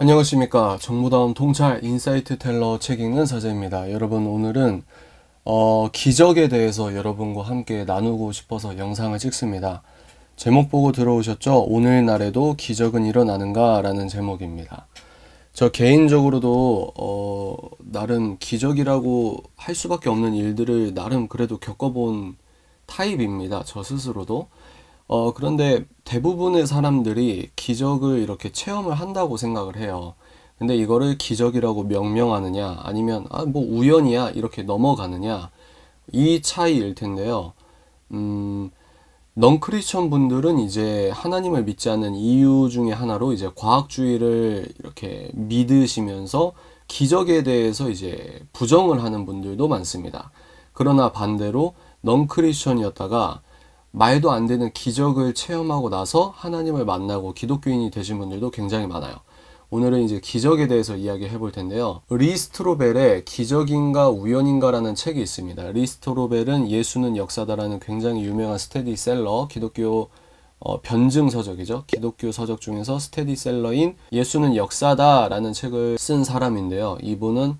안녕하십니까. 정보다운 통찰 인사이트 텔러 책 읽는 사제입니다. 여러분, 오늘은 기적에 대해서 여러분과 함께 나누고 싶어서 영상을 찍습니다. 제목 보고 들어오셨죠? 오늘날에도 기적은 일어나는가? 라는 제목입니다. 저 개인적으로도 나름 기적이라고 할 수밖에 없는 일들을 나름 그래도 겪어본 타입입니다. 저 스스로도. 그런데 대부분의 사람들이 기적을 이렇게 체험을 한다고 생각을 해요. 근데 이거를 기적이라고 명명하느냐, 아니면, 뭐 우연이야, 이렇게 넘어가느냐, 이 차이일 텐데요. 넌크리스천 분들은 이제 하나님을 믿지 않는 이유 중에 하나로 이제 과학주의를 이렇게 믿으시면서 기적에 대해서 이제 부정을 하는 분들도 많습니다. 그러나 반대로 넌크리스천이었다가 말도 안 되는 기적을 체험하고 나서 하나님을 만나고 기독교인이 되신 분들도 굉장히 많아요. 오늘은 이제 기적에 대해서 이야기해 볼 텐데요. 리스트로벨의 기적인가 우연인가라는 책이 있습니다. 리스트로벨은 예수는 역사다라는 굉장히 유명한 스테디셀러, 기독교 변증 서적이죠. 기독교 서적 중에서 스테디셀러인 예수는 역사다라는 책을 쓴 사람인데요. 이분은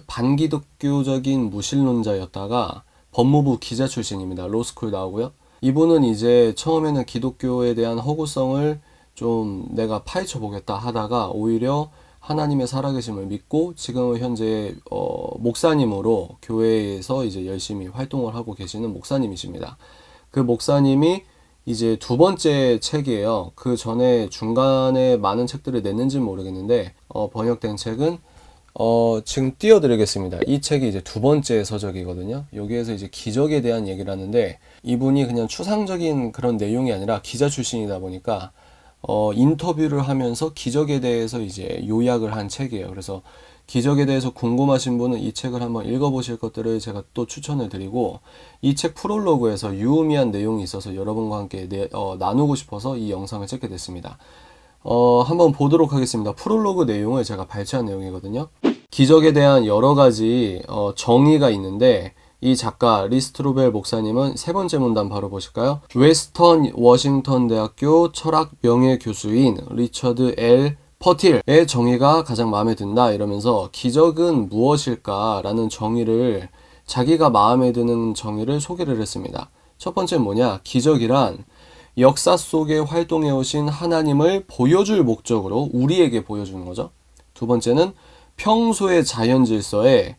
반기독교적인 무신론자였다가 법무부 기자 출신입니다. 로스쿨 나오고요. 이분은 이제 처음에는 기독교에 대한 허구성을 좀 내가 파헤쳐 보겠다 하다가 오히려 하나님의 살아계심을 믿고 지금은 현재 목사님으로 교회에서 이제 열심히 활동을 하고 계시는 목사님이십니다. 그 목사님이 이제 두 번째 책이에요. 그 전에 중간에 많은 책들을 냈는지는 모르겠는데 번역된 책은 지금 띄워드리겠습니다. 이 책이 이제 두 번째 서적이거든요. 여기에서 이제 기적에 대한 얘기를 하는데 이분이 그냥 추상적인 그런 내용이 아니라 기자 출신이다 보니까 인터뷰를 하면서 기적에 대해서 이제 요약을 한 책이에요. 그래서 기적에 대해서 궁금하신 분은 이 책을 한번 읽어보실 것들을 제가 또 추천을 드리고 이 책 프롤로그에서 유의미한 내용이 있어서 여러분과 함께 나누고 싶어서 이 영상을 찍게 됐습니다. 한번 보도록 하겠습니다. 프롤로그 내용을 제가 발췌한 내용이거든요. 기적에 대한 여러 가지 정의가 있는데 이 작가 리스트로벨 목사님은 세 번째 문단 바로 보실까요? 웨스턴 워싱턴 대학교 철학 명예교수인 리처드 L. 퍼틸의 정의가 가장 마음에 든다 이러면서 기적은 무엇일까라는 정의를 자기가 마음에 드는 정의를 소개를 했습니다. 첫 번째는 뭐냐? 기적이란 역사 속에 활동해 오신 하나님을 보여줄 목적으로 우리에게 보여주는 거죠. 두 번째는 평소의 자연 질서에,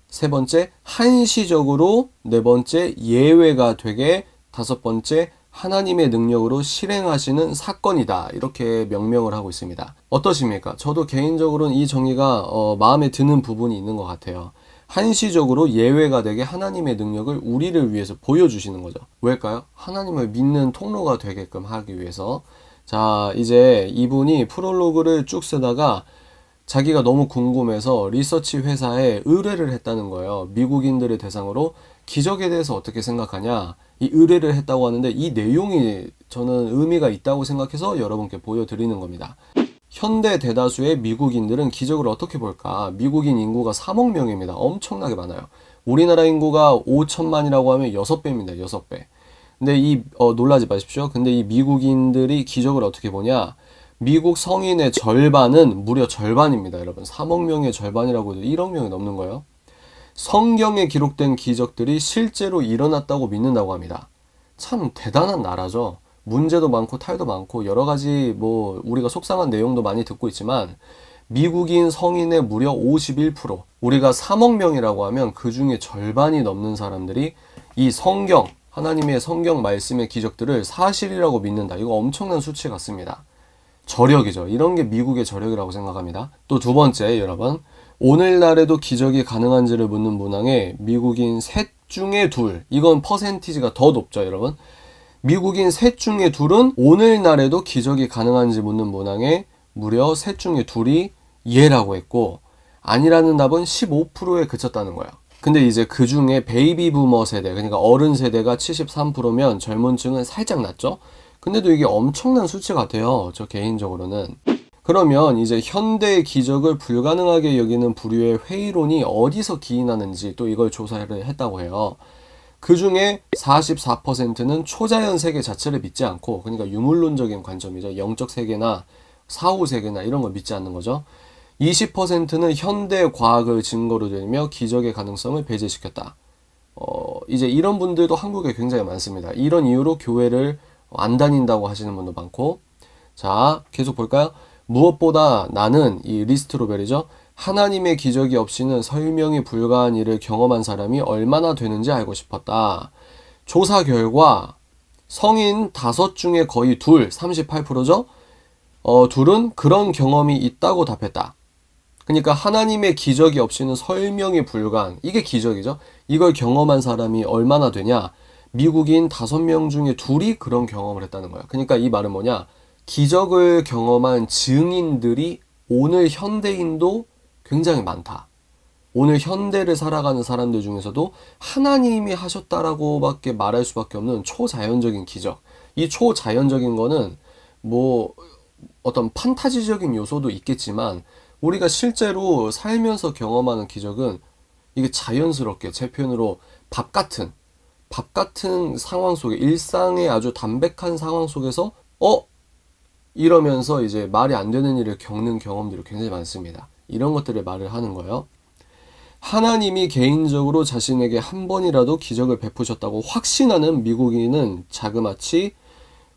세 번째 한시적으로, 네 번째 예외가 되게, 다섯 번째 하나님의 능력으로 실행하시는 사건이다. 이렇게 명명을 하고 있습니다. 어떠십니까? 저도 개인적으로는 이 정의가 마음에 드는 부분이 있는 것 같아요. 한시적으로 예외가 되게 하나님의 능력을 우리를 위해서 보여주시는 거죠. 왜일까요? 하나님을 믿는 통로가 되게끔 하기 위해서. 자, 이제 이분이 프롤로그를 쭉 쓰다가 자기가 너무 궁금해서 리서치 회사에 의뢰를 했다는 거예요. 미국인들을 대상으로 기적에 대해서 어떻게 생각하냐, 이 의뢰를 했다고 하는데 이 내용이 저는 의미가 있다고 생각해서 여러분께 보여드리는 겁니다. 현대 대다수의 미국인들은 기적을 어떻게 볼까? 미국인 인구가 3억 명입니다. 엄청나게 많아요. 우리나라 인구가 5천만이라고 하면 6배입니다. 6배. 근데 놀라지 마십시오. 근데 이 미국인들이 기적을 어떻게 보냐? 미국 성인의 절반은 무려 절반입니다. 여러분, 3억 명의 절반이라고 해도 1억 명이 넘는 거예요. 성경에 기록된 기적들이 실제로 일어났다고 믿는다고 합니다. 참 대단한 나라죠. 문제도 많고 탈도 많고 여러 가지 뭐 우리가 속상한 내용도 많이 듣고 있지만 미국인 성인의 무려 51%, 우리가 3억 명이라고 하면 그 중에 절반이 넘는 사람들이 이 성경, 하나님의 성경 말씀의 기적들을 사실이라고 믿는다. 이거 엄청난 수치 같습니다. 저력이죠. 이런 게 미국의 저력이라고 생각합니다. 또 두 번째, 여러분, 오늘날에도 기적이 가능한지를 묻는 문항에 미국인 셋 중에 둘, 이건 퍼센티지가 더 높죠, 여러분. 미국인 셋 중에 둘은 오늘날에도 기적이 가능한지 묻는 문항에 무려 셋 중에 둘이 예라고 했고, 아니라는 답은 15%에 그쳤다는 거예요. 근데 이제 그 중에 베이비 부머 세대, 그러니까 어른 세대가 73%면 젊은 층은 살짝 낮죠? 근데도 이게 엄청난 수치 같아요. 저 개인적으로는. 그러면 이제 현대의 기적을 불가능하게 여기는 부류의 회의론이 어디서 기인하는지 또 이걸 조사를 했다고 해요. 그 중에 44%는 초자연 세계 자체를 믿지 않고, 그러니까 유물론적인 관점이죠. 영적 세계나 사후세계나 이런 걸 믿지 않는 거죠. 20%는 현대 과학을 증거로 들며 기적의 가능성을 배제시켰다. 이제 이런 분들도 한국에 굉장히 많습니다. 이런 이유로 교회를 안 다닌다고 하시는 분도 많고. 자, 계속 볼까요? 무엇보다 나는, 이 리스트로벨이죠. 하나님의 기적이 없이는 설명이 불가한 일을 경험한 사람이 얼마나 되는지 알고 싶었다. 조사 결과 성인 5 중에 거의 둘, 38%죠? 둘은 그런 경험이 있다고 답했다. 그러니까 하나님의 기적이 없이는 설명이 불가한, 이게 기적이죠. 이걸 경험한 사람이 얼마나 되냐? 미국인 5명 중에 둘이 그런 경험을 했다는 거예요. 그러니까 이 말은 뭐냐? 기적을 경험한 증인들이 오늘 현대인도 굉장히 많다. 오늘 현대를 살아가는 사람들 중에서도 하나님이 하셨다라고밖에 말할 수밖에 없는 초자연적인 기적. 이 초자연적인 거는 뭐 어떤 판타지적인 요소도 있겠지만 우리가 실제로 살면서 경험하는 기적은 이게 자연스럽게, 제 표현으로 밥 같은 상황 속에, 일상의 아주 담백한 상황 속에서 이러면서 이제 말이 안 되는 일을 겪는 경험들이 굉장히 많습니다. 이런 것들을 말을 하는 거예요. 하나님이 개인적으로 자신에게 한 번이라도 기적을 베푸셨다고 확신하는 미국인은 자그마치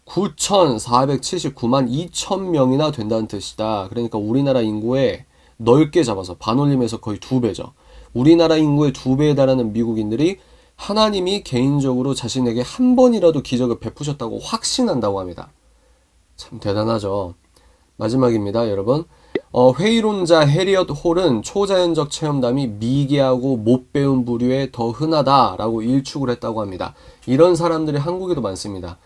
9,479만 2천 명이나 된다는 뜻이다. 그러니까 우리나라 인구의 넓게 잡아서 반올림에서 거의 2배죠. 우리나라 인구의 2배에 달하는 미국인들이 하나님이 개인적으로 자신에게 한 번이라도 기적을 베푸셨다고 확신한다고 합니다. 참 대단하죠. 마지막입니다, 여러분. 회의론자 해리엇 홀은 초자연적 체험담이 미개하고 못 배운 부류에 더 흔하다라고 일축을 했다고 합니다. 이런 사람들이 한국에도 많습니다.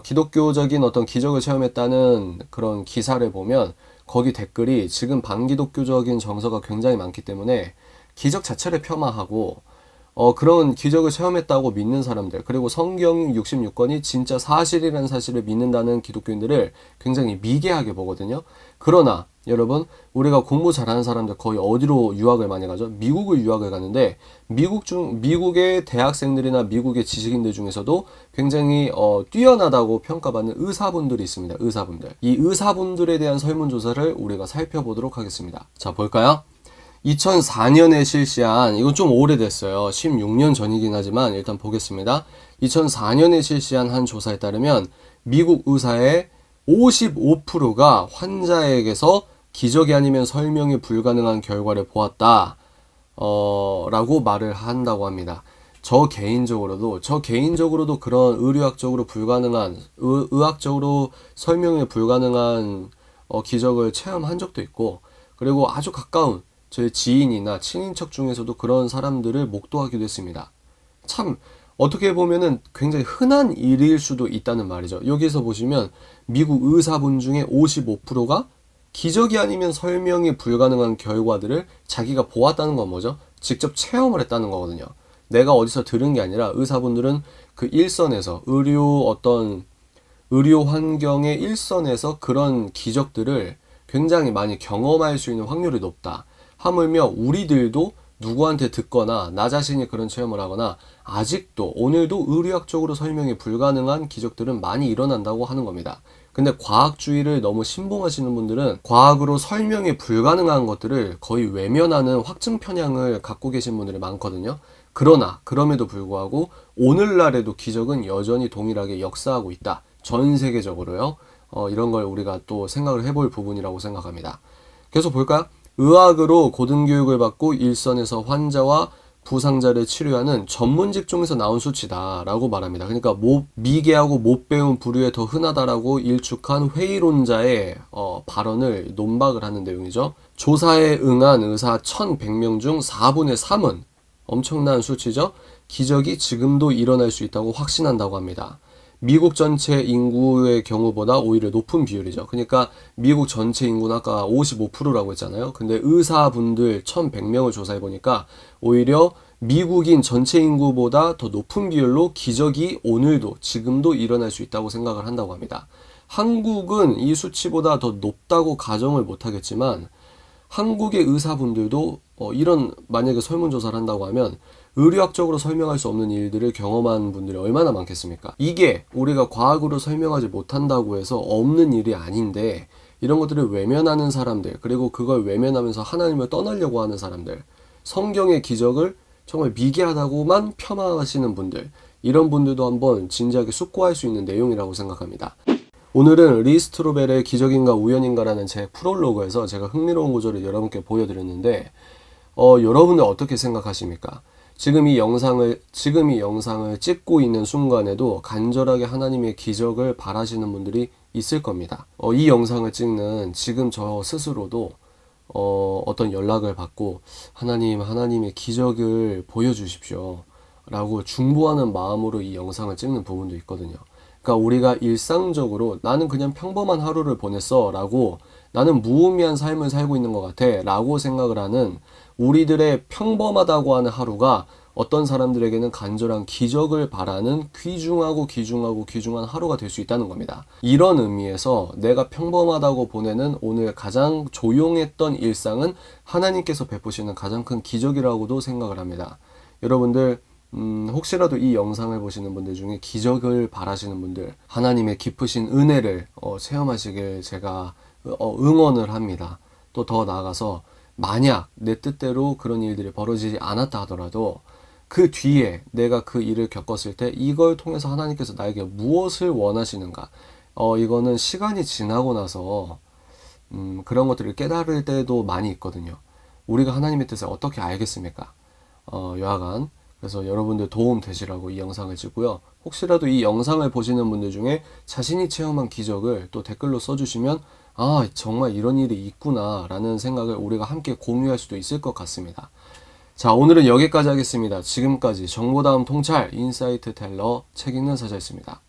기독교적인 어떤 기적을 체험했다는 그런 기사를 보면 거기 댓글이 지금 반기독교적인 정서가 굉장히 많기 때문에 기적 자체를 폄하하고 그런 기적을 체험했다고 믿는 사람들, 그리고 성경 66권이 진짜 사실이라는 사실을 믿는다는 기독교인들을 굉장히 미개하게 보거든요. 그러나 여러분, 우리가 공부 잘하는 사람들 거의 어디로 유학을 많이 가죠? 미국을 유학을 가는데 미국의 대학생들이나 미국의 지식인들 중에서도 굉장히 뛰어나다고 평가받는 의사분들이 있습니다. 의사분들. 이 의사분들에 대한 설문조사를 우리가 살펴보도록 하겠습니다. 자, 볼까요? 2004년에 실시한, 이건 좀 오래됐어요. 16년 전이긴 하지만 일단 보겠습니다. 2004년에 실시한 한 조사에 따르면 미국 의사의 55%가 환자에게서 기적이 아니면 설명이 불가능한 결과를 보았다 라고 말을 한다고 합니다. 저 개인적으로도 그런 의학적으로 설명이 불가능한 기적을 체험한 적도 있고, 그리고 아주 가까운 제 지인이나 친인척 중에서도 그런 사람들을 목도하기도 했습니다. 참 어떻게 보면은 굉장히 흔한 일일 수도 있다는 말이죠. 여기서 보시면 미국 의사분 중에 55%가 기적이 아니면 설명이 불가능한 결과들을 자기가 보았다는 건 뭐죠? 직접 체험을 했다는 거거든요. 내가 어디서 들은 게 아니라 의사분들은 그 일선에서 의료 환경의 일선에서 그런 기적들을 굉장히 많이 경험할 수 있는 확률이 높다. 하물며 우리들도 누구한테 듣거나 나 자신이 그런 체험을 하거나 아직도 오늘도 의료학적으로 설명이 불가능한 기적들은 많이 일어난다고 하는 겁니다. 근데 과학주의를 너무 신봉하시는 분들은 과학으로 설명이 불가능한 것들을 거의 외면하는 확증 편향을 갖고 계신 분들이 많거든요. 그러나 그럼에도 불구하고 오늘날에도 기적은 여전히 동일하게 역사하고 있다. 전 세계적으로요. 이런 걸 우리가 또 생각을 해볼 부분이라고 생각합니다. 계속 볼까요? 의학으로 고등교육을 받고 일선에서 환자와 부상자를 치료하는 전문 직종에서 나온 수치다 라고 말합니다. 그러니까 미개하고 못 배운 부류에 더 흔하다라고 일축한 회의론자의 발언을 논박을 하는 내용이죠. 조사에 응한 의사 1100명 중 4분의 3은, 엄청난 수치죠, 기적이 지금도 일어날 수 있다고 확신한다고 합니다. 미국 전체 인구의 경우보다 오히려 높은 비율이죠. 그러니까 미국 전체 인구는 아까 55%라고 했잖아요. 근데 의사분들 1100명을 조사해보니까 오히려 미국인 전체 인구보다 더 높은 비율로 기적이 오늘도 지금도 일어날 수 있다고 생각을 한다고 합니다. 한국은 이 수치보다 더 높다고 가정을 못하겠지만 한국의 의사분들도 이런 만약에 설문조사를 한다고 하면 의료학적으로 설명할 수 없는 일들을 경험한 분들이 얼마나 많겠습니까? 이게 우리가 과학으로 설명하지 못한다고 해서 없는 일이 아닌데, 이런 것들을 외면하는 사람들, 그리고 그걸 외면하면서 하나님을 떠나려고 하는 사람들, 성경의 기적을 정말 미개하다고만 폄하하시는 분들, 이런 분들도 한번 진지하게 숙고할 수 있는 내용이라고 생각합니다. 오늘은 리 스트로벨의 기적인가 우연인가라는 제 프롤로그에서 제가 흥미로운 구절을 여러분께 보여드렸는데, 여러분들 어떻게 생각하십니까? 지금 이 영상을 찍고 있는 순간에도 간절하게 하나님의 기적을 바라시는 분들이 있을 겁니다. 이 영상을 찍는 지금 저 스스로도 어떤 연락을 받고 하나님의 기적을 보여주십시오 라고 중보하는 마음으로 이 영상을 찍는 부분도 있거든요. 그러니까 우리가 일상적으로 나는 그냥 평범한 하루를 보냈어 라고, 나는 무의미한 삶을 살고 있는 것 같아 라고 생각을 하는 우리들의 평범하다고 하는 하루가 어떤 사람들에게는 간절한 기적을 바라는 귀중한 하루가 될 수 있다는 겁니다. 이런 의미에서 내가 평범하다고 보내는 오늘 가장 조용했던 일상은 하나님께서 베푸시는 가장 큰 기적이라고도 생각을 합니다. 여러분들 혹시라도 이 영상을 보시는 분들 중에 기적을 바라시는 분들, 하나님의 깊으신 은혜를 체험하시길 제가 응원을 합니다. 또 더 나아가서 만약 내 뜻대로 그런 일들이 벌어지지 않았다 하더라도 그 뒤에 내가 그 일을 겪었을 때 이걸 통해서 하나님께서 나에게 무엇을 원하시는가, 이거는 시간이 지나고 나서 그런 것들을 깨달을 때도 많이 있거든요. 우리가 하나님의 뜻을 어떻게 알겠습니까? 여하간 그래서 여러분들 도움 되시라고 이 영상을 찍고요. 혹시라도 이 영상을 보시는 분들 중에 자신이 체험한 기적을 또 댓글로 써주시면 아, 정말 이런 일이 있구나 라는 생각을 우리가 함께 공유할 수도 있을 것 같습니다. 자, 오늘은 여기까지 하겠습니다. 지금까지 정보다움 통찰 인사이트 텔러 책 읽는 사자였습니다.